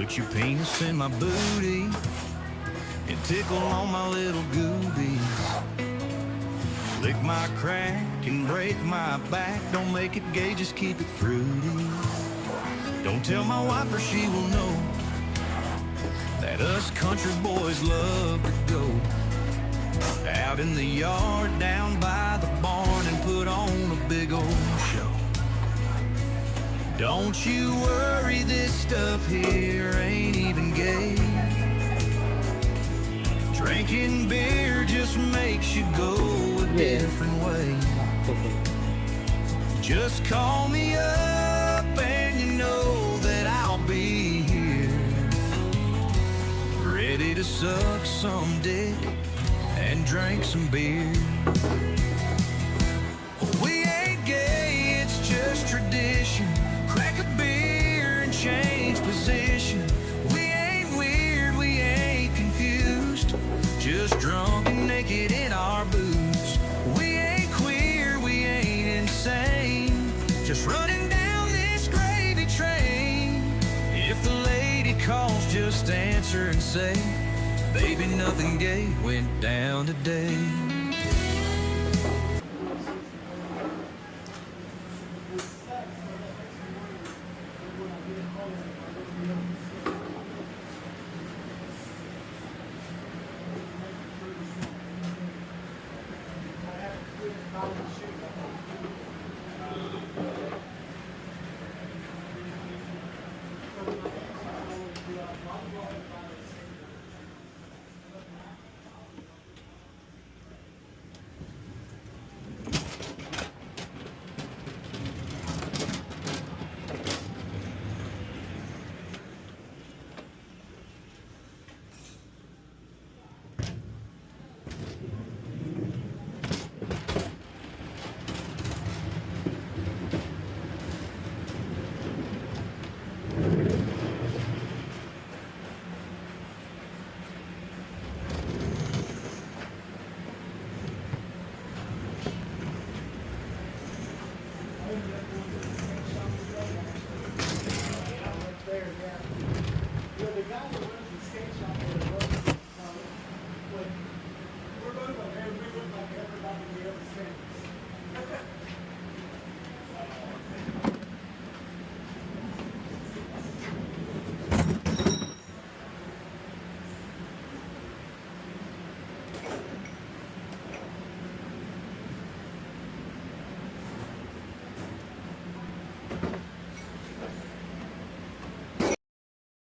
Put your penis in my booty and tickle on my little goobies. Lick my crack and break my back. Don't make it gay, just keep it fruity. Don't tell my wife or she will know that us country boys love to go out in the yard, down by the barn, and put on a big old show. Don't you worry, this stuff here ain't even gay. Drinking beer just makes you go a different way. Just call me up and you know that I'll be here, ready to suck some dick and drink some beer. We ain't gay, it's just tradition. Crack a beer and change position. We ain't weird, we ain't confused, just drunk and naked in our boots. We ain't queer, we ain't insane, just running down this gravy train. If the lady calls, just answer and say, baby, nothing gay went down today. Okay.